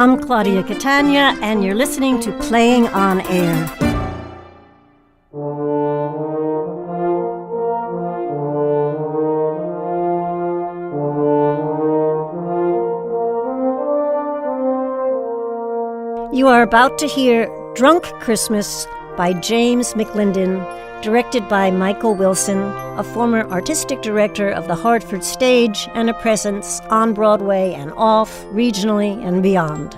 I'm Claudia Catania, and you're listening to Playing on Air. You are about to hear Drunk Christmas by James McLindon, directed by Michael Wilson, a former artistic director of the Hartford stage and a presence on Broadway and off, regionally and beyond.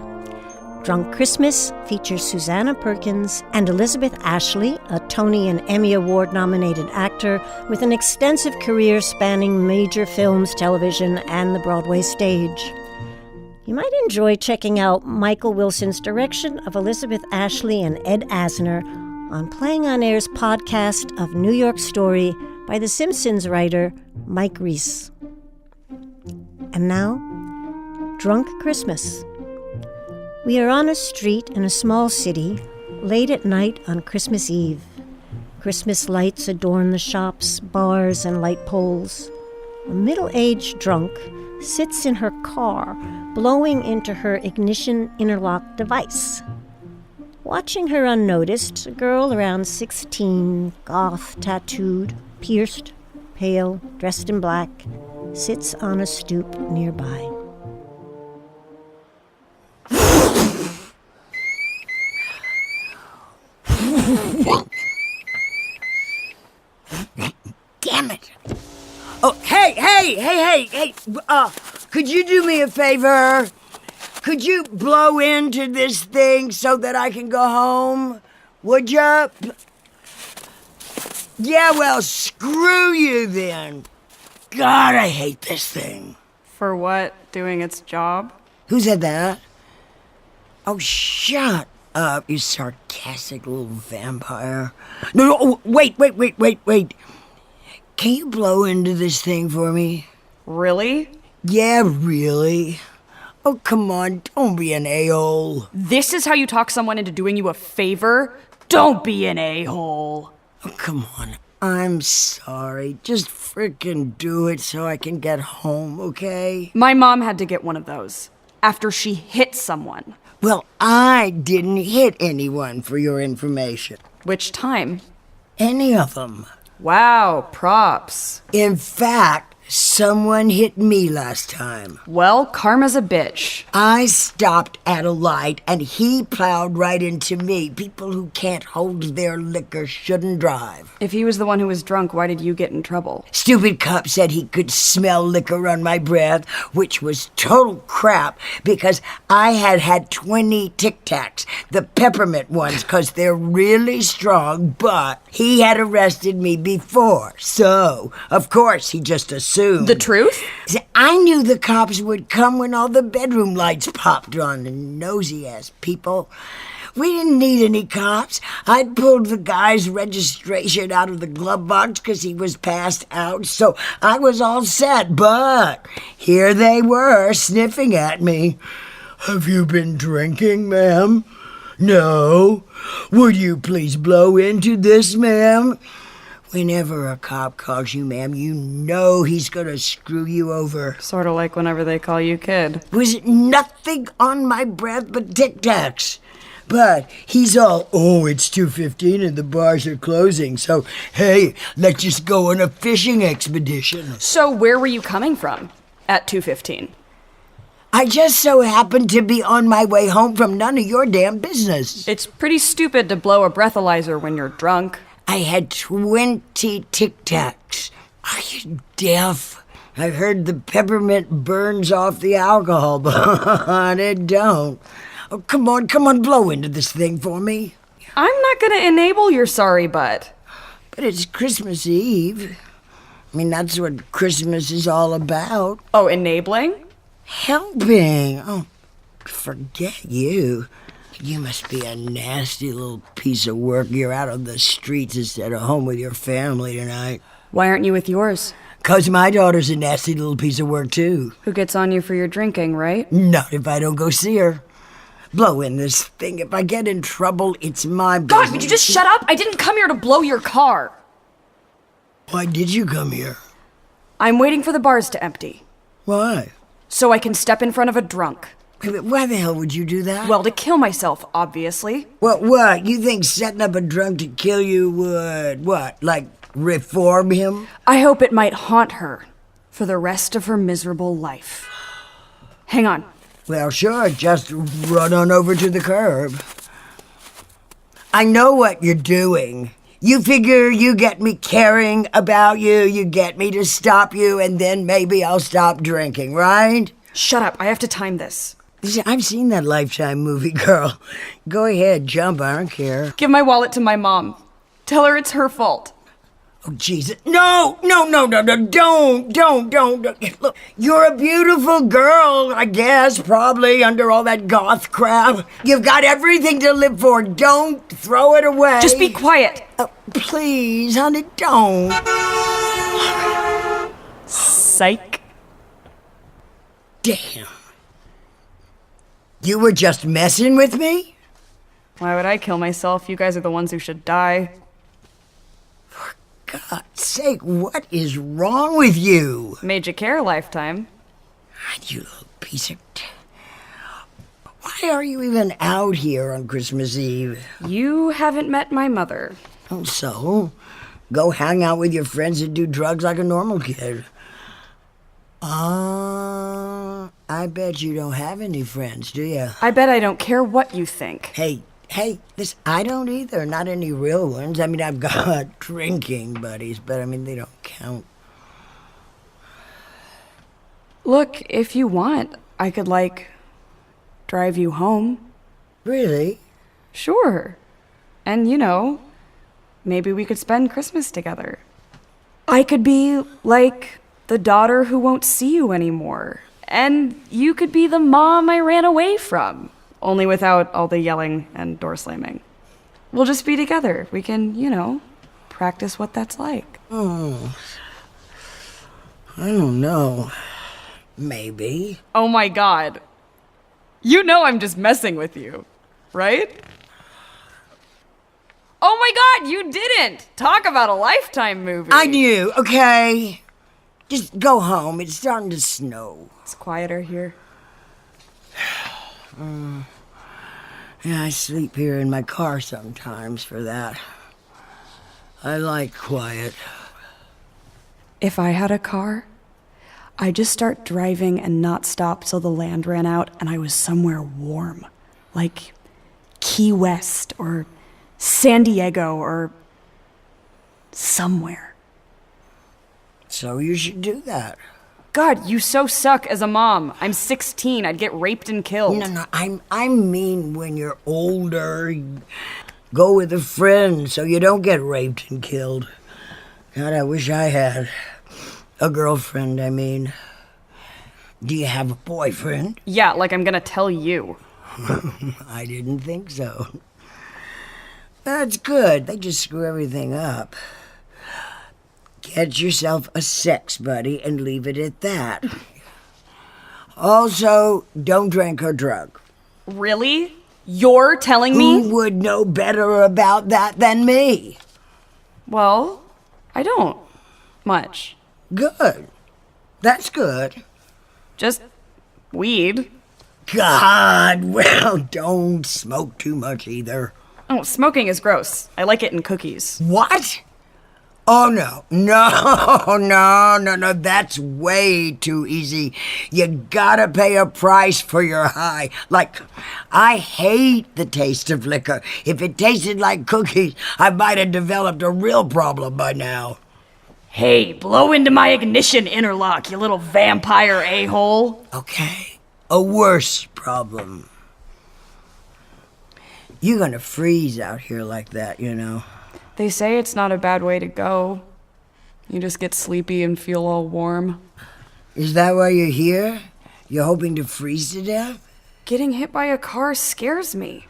Drunk Christmas features Susannah Perkins and Elizabeth Ashley, a Tony and Emmy Award-nominated actor with an extensive career spanning major films, television, and the Broadway stage. You might enjoy checking out Michael Wilson's direction of Elizabeth Ashley and Ed Asner on Playing on Air's podcast of New York Story by The Simpsons writer Mike Reiss. And now, Drunk Christmas. We are on a street in a small city, late at night on Christmas Eve. Christmas lights adorn the shops, bars, and light poles. A middle-aged drunk sits in her car, blowing into her ignition interlock device. Watching her unnoticed, a girl around 16, goth, tattooed, pierced, pale, dressed in black, sits on a stoop nearby. Damn it! Oh, hey! Could you do me a favor? Could you blow into this thing so that I can go home? Would ya? Yeah, well, screw you then. God, I hate this thing. For what? Doing its job? Who said that? Oh, shut up, you sarcastic little vampire. No, wait. Can you blow into this thing for me? Really? Yeah, really. Oh, come on, don't be an a-hole. This is how you talk someone into doing you a favor? Don't be an a-hole. Oh, come on, I'm sorry. Just frickin' do it so I can get home, okay? My mom had to get one of those after she hit someone. Well, I didn't hit anyone, for your information. Which time? Any of them. Wow, props. In fact, someone hit me last time. Well, karma's a bitch. I stopped at a light and he plowed right into me. People who can't hold their liquor shouldn't drive. If he was the one who was drunk, why did you get in trouble? Stupid cop said he could smell liquor on my breath, which was total crap because I had 20 Tic Tacs, the peppermint ones, because they're really strong, but he had arrested me before. So, of course, he just assumed. The truth? I knew the cops would come when all the bedroom lights popped on, the nosy-ass people. We didn't need any cops. I'd pulled the guy's registration out of the glove box because he was passed out, so I was all set. But here they were, sniffing at me. Have you been drinking, ma'am? No. Would you please blow into this, ma'am? Whenever a cop calls you ma'am, you know he's gonna screw you over. Sort of like whenever they call you kid. Was nothing on my breath but Tic Tacs. But he's all, oh, it's 2:15 and the bars are closing, so hey, let's just go on a fishing expedition. So where were you coming from at 2:15? I just so happened to be on my way home from none of your damn business. It's pretty stupid to blow a breathalyzer when you're drunk. I had 20 Tic Tacs. Are you deaf? I heard the peppermint burns off the alcohol, but it don't. Oh, come on, blow into this thing for me. I'm not gonna enable your sorry butt. But it's Christmas Eve. I mean, that's what Christmas is all about. Oh, enabling? Helping. Oh, forget you. You must be a nasty little piece of work. You're out on the streets instead of home with your family tonight. Why aren't you with yours? 'Cause my daughter's a nasty little piece of work, too. Who gets on you for your drinking, right? Not if I don't go see her. Blow in this thing. If I get in trouble, it's my business. God, would you just shut up? I didn't come here to blow your car. Why did you come here? I'm waiting for the bars to empty. Why? So I can step in front of a drunk. Why the hell would you do that? Well, to kill myself, obviously. What? You think setting up a drunk to kill you would, like reform him? I hope it might haunt her for the rest of her miserable life. Hang on. Well, sure, just run on over to the curb. I know what you're doing. You figure you get me caring about you, you get me to stop you, and then maybe I'll stop drinking, right? Shut up, I have to time this. I've seen that Lifetime movie, girl. Go ahead, jump, I don't care. Give my wallet to my mom. Tell her it's her fault. Oh, Jesus. No, don't. Look, you're a beautiful girl, I guess, probably, under all that goth crap. You've got everything to live for. Don't throw it away. Just be quiet. Please, honey, don't. Psych. Damn. You were just messing with me? Why would I kill myself? You guys are the ones who should die. God's sake, what is wrong with you? Made you care, Lifetime. You little piece of... Why are you even out here on Christmas Eve? You haven't met my mother. Oh, so? Go hang out with your friends and do drugs like a normal kid. I bet you don't have any friends, do you? I bet I don't care what you think. Hey, listen, I don't either. Not any real ones. I mean, I've got drinking buddies, but I mean, they don't count. Look, if you want, I could, drive you home. Really? Sure. And, maybe we could spend Christmas together. I could be, the daughter who won't see you anymore. And you could be the mom I ran away from. Only without all the yelling and door slamming. We'll just be together. We can, practice what that's like. Oh. I don't know. Maybe. Oh my god. You know I'm just messing with you, right? Oh my god, you didn't! Talk about a Lifetime movie. I knew, okay? Just go home. It's starting to snow. It's quieter here. Yeah, I sleep here in my car sometimes for that. I like quiet. If I had a car, I'd just start driving and not stop till the land ran out and I was somewhere warm. Like Key West or San Diego or somewhere. So you should do that. God, you so suck as a mom. I'm 16. I'd get raped and killed. No, I mean when you're older, go with a friend so you don't get raped and killed. God, I wish I had a girlfriend, I mean. Do you have a boyfriend? Yeah, like I'm gonna tell you. I didn't think so. That's good. They just screw everything up. Get yourself a sex buddy and leave it at that. Also, don't drink or drug. Really? You're telling me? Who would know better about that than me? Well, I don't. Much. Good. That's good. Just weed. God, well, don't smoke too much either. Oh, smoking is gross. I like it in cookies. What? Oh, no, that's way too easy. You gotta pay a price for your high. Like, I hate the taste of liquor. If it tasted like cookies, I might have developed a real problem by now. Hey, blow into my ignition interlock, you little vampire a-hole. Okay, a worse problem. You're gonna freeze out here like that, you know. They say it's not a bad way to go. You just get sleepy and feel all warm. Is that why you're here? You're hoping to freeze to death? Getting hit by a car scares me.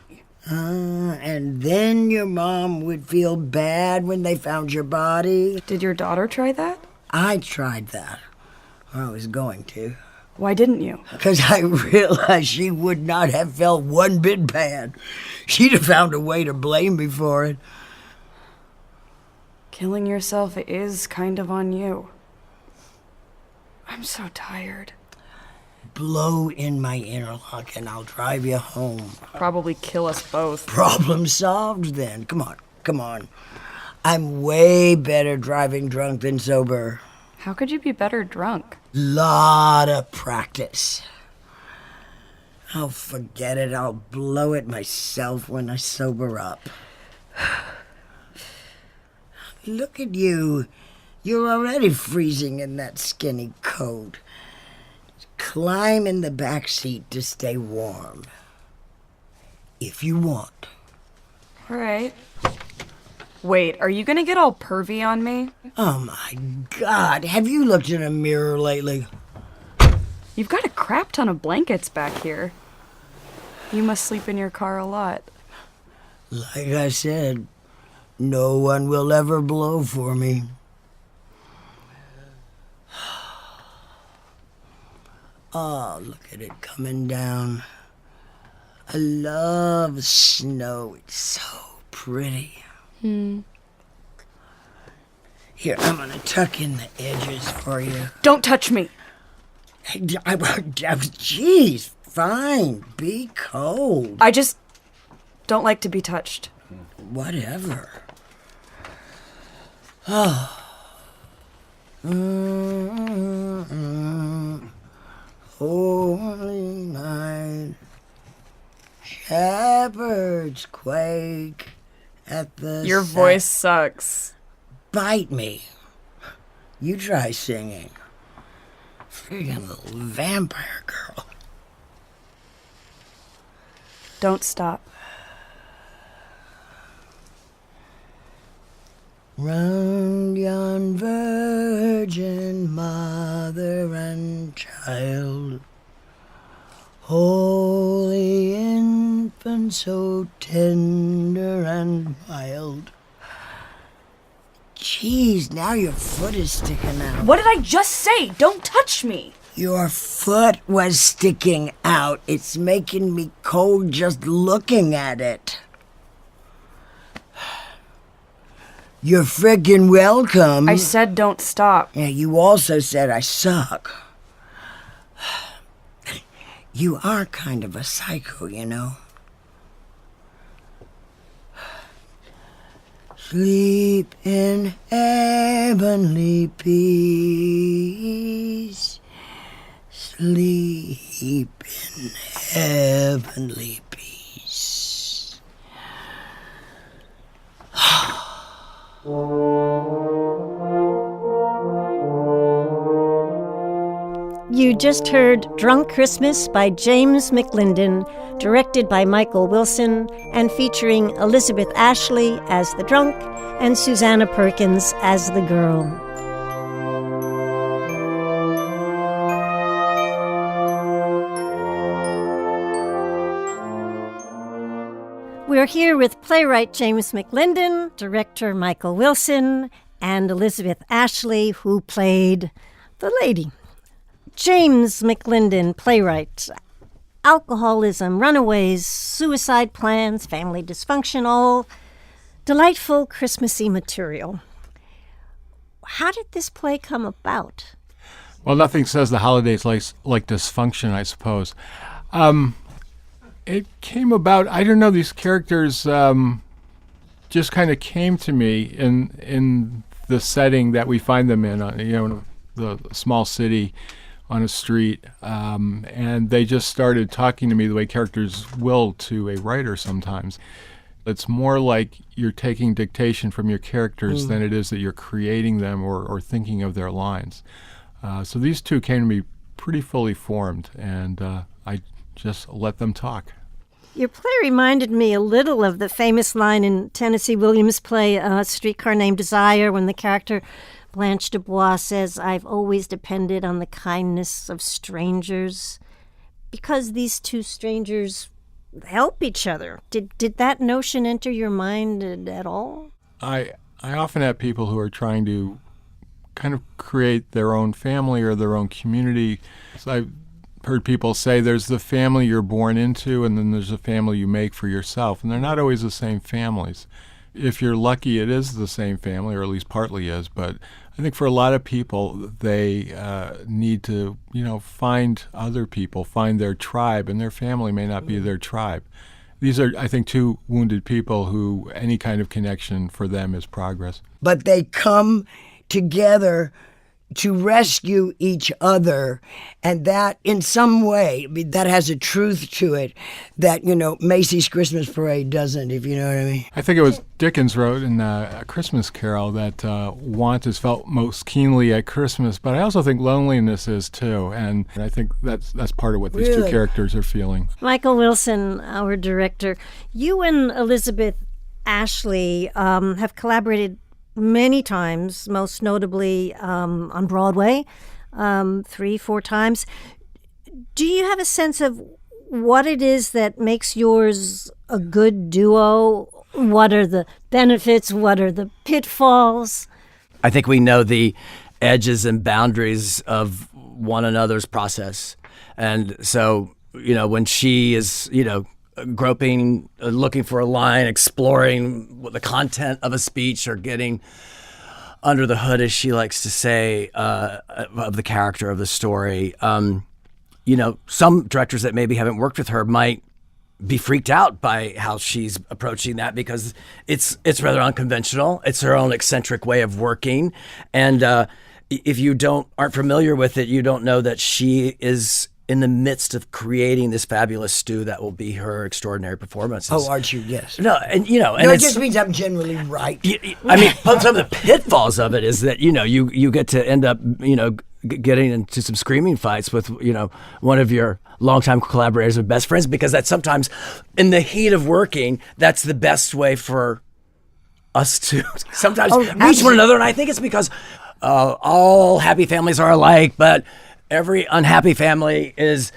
And then your mom would feel bad when they found your body? Did your daughter try that? I tried that. Or I was going to. Why didn't you? Because I realized she would not have felt one bit bad. She'd have found a way to blame me for it. Killing yourself is kind of on you. I'm so tired. blow in my interlock and I'll drive you home. Probably kill us both. Problem solved then. Come on. I'm way better driving drunk than sober. How could you be better drunk? Lot of practice. Oh, forget it. I'll blow it myself when I sober up. Look at you. You're already freezing in that skinny coat. Climb in the back seat to stay warm. If you want. All right. Wait, are you gonna get all pervy on me? Oh my God, have you looked in a mirror lately? You've got a crap ton of blankets back here. You must sleep in your car a lot. Like I said, no one will ever blow for me. Oh, look at it coming down. I love snow. It's so pretty. Here, I'm gonna tuck in the edges for you. Don't touch me! Jeez, fine. Be cold. I just don't like to be touched. Whatever. Oh. Holy night. Shepherds quake at the Your voice sucks. Bite me. You try singing. Friggin' little vampire girl. Don't stop. Round yon virgin mother and child, holy infant, so tender and mild. Jeez, now your foot is sticking out. What did I just say? Don't touch me! Your foot was sticking out. It's making me cold just looking at it. You're frickin' welcome. I said don't stop. Yeah, you also said I suck. You are kind of a psycho, you know. Sleep in heavenly peace. Sleep in heavenly peace. You just heard Drunk Christmas by James McLindon, directed by Michael Wilson, and featuring Elizabeth Ashley as the drunk and Susannah Perkins as the girl. We're here with playwright James McLindon, director Michael Wilson, and Elizabeth Ashley, who played the lady. James McLindon, playwright. Alcoholism, runaways, suicide plans, family dysfunction, all delightful Christmassy material. How did this play come about? Well, nothing says the holidays like dysfunction, I suppose. It came about, I don't know, these characters just kind of came to me in the setting that we find them in, in the small city on a street, and they just started talking to me the way characters will to a writer sometimes. It's more like you're taking dictation from your characters than it is that you're creating them or thinking of their lines. So these two came to me pretty fully formed, and I just let them talk. Your play reminded me a little of the famous line in Tennessee Williams' play, Streetcar Named Desire, when the character Blanche Dubois says, "I've always depended on the kindness of strangers," because these two strangers help each other. Did that notion enter your mind at all? I often have people who are trying to kind of create their own family or their own community. So I've heard people say there's the family you're born into and then there's a family you make for yourself, and they're not always the same families. If you're lucky, it is the same family, or at least partly is, but I think for a lot of people, they need to, find other people, find their tribe, and their family may not be their tribe. These are, I think, two wounded people who any kind of connection for them is progress. But they come together to rescue each other, and that in some way, that has a truth to it that, Macy's Christmas Parade doesn't, if you know what I mean. I think it was Dickens wrote in A Christmas Carol that want is felt most keenly at Christmas, but I also think loneliness is too, and I think that's part of what these two characters are feeling. Michael Wilson, our director, you and Elizabeth Ashley have collaborated many times, most notably on Broadway, 3-4 times. Do you have a sense of what it is that makes yours a good duo? What are the benefits? What are the pitfalls? I think we know the edges and boundaries of one another's process. And so, when she is, groping, looking for a line, exploring the content of a speech, or getting under the hood, as she likes to say, of the character of the story. Some directors that maybe haven't worked with her might be freaked out by how she's approaching that, because it's rather unconventional. It's her own eccentric way of working. And if you aren't familiar with it, you don't know that she is in the midst of creating this fabulous stew that will be her extraordinary performances. Oh, aren't you? Yes. No, and it just means I'm generally right. I mean, some of the pitfalls of it is that you get to end up getting into some screaming fights with one of your longtime collaborators or best friends, because that's sometimes in the heat of working, that's the best way for us to sometimes reach one another. And I think it's because all happy families are alike, but every unhappy family is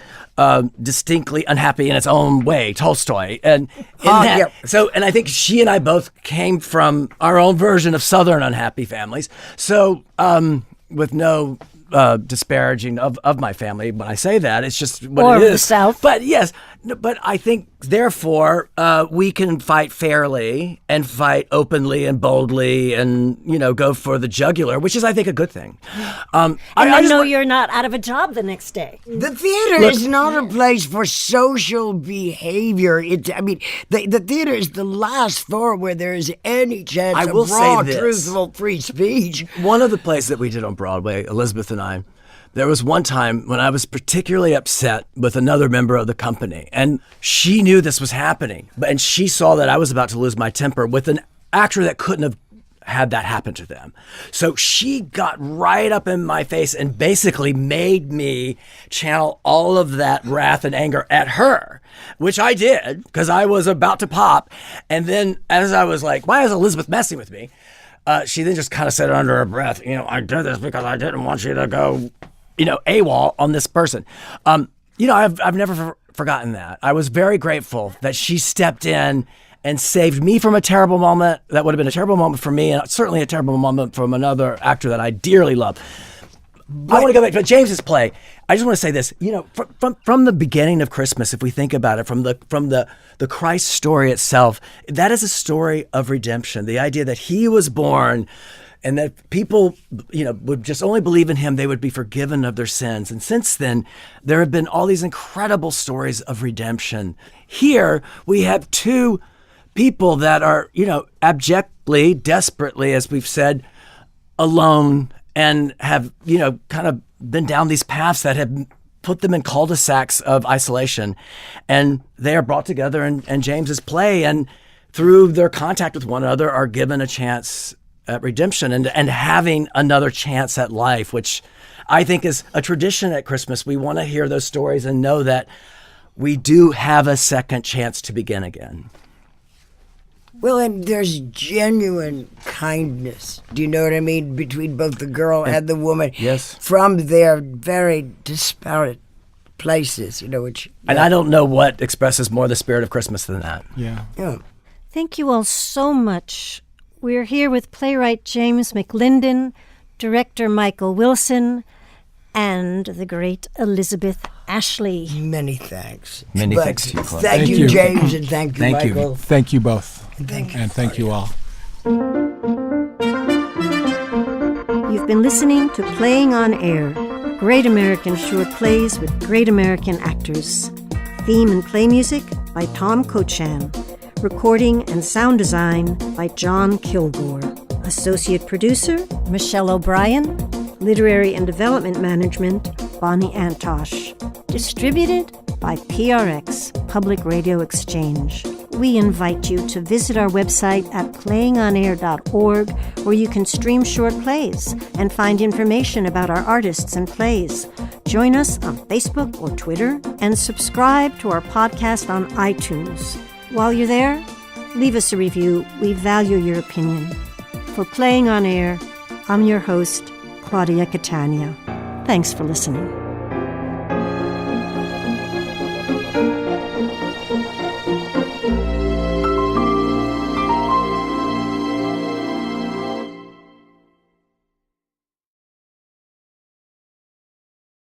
distinctly unhappy in its own way. Tolstoy. And and I think she and I both came from our own version of Southern unhappy families. So with no disparaging of my family when I say that, it's just what it is. Or the South. But yes, but I think therefore we can fight fairly and fight openly and boldly and go for the jugular, which is, I think, a good thing. And I know you're not out of a job the next day. The theater is not a place for social behavior. The theater is the last floor where there is any chance of raw, truthful, free speech. One of the plays that we did on Broadway, Elizabeth and I, there was one time when I was particularly upset with another member of the company, and she knew this was happening, and she saw that I was about to lose my temper with an actor that couldn't have had that happen to them. So she got right up in my face and basically made me channel all of that wrath and anger at her, which I did because I was about to pop. And then as I was like, why is Elizabeth messing with me? She then just kind of said under her breath, I did this because I didn't want you to go, AWOL on this person. I've never forgotten that. I was very grateful that she stepped in and saved me from a terrible moment that would have been a terrible moment for me, and certainly a terrible moment from another actor that I dearly love. I want to go back to James's play. I just want to say this. From the beginning of Christmas, if we think about it, from the Christ story itself, that is a story of redemption. The idea that he was born, and that people, would just only believe in him, they would be forgiven of their sins. And since then, there have been all these incredible stories of redemption. Here, we have two people that are, abjectly, desperately, as we've said, alone, and have, kind of been down these paths that have put them in cul-de-sacs of isolation. And they are brought together in James's play, and through their contact with one another are given a chance at redemption and having another chance at life, which I think is a tradition at Christmas. We want to hear those stories and know that we do have a second chance to begin again. Well, and there's genuine kindness, do you know what I mean, between both the girl and the woman. Yes. From their very disparate places, which... And I don't know what expresses more the spirit of Christmas than that. Yeah. Thank you all so much. We're here with playwright James McLindon, director Michael Wilson, and the great Elizabeth Ashley. Many thanks. Many thanks to you, Claudia. Thank you, James, and thank you, Michael. Thank you both. And thank you. And thank you all. You've You've been listening to Playing on Air, great American short plays with great American actors. Theme and play music by Tom Cochan. Recording and sound design by John Kilgore. Associate producer, Michelle O'Brien. Literary and development management, Bonnie Antosh. Distributed by PRX, Public Radio Exchange. We invite you to visit our website at playingonair.org, where you can stream short plays and find information about our artists and plays. Join us on Facebook or Twitter and subscribe to our podcast on iTunes. While you're there, leave us a review. We value your opinion. For Playing on Air, I'm your host, Claudia Catania. Thanks for listening.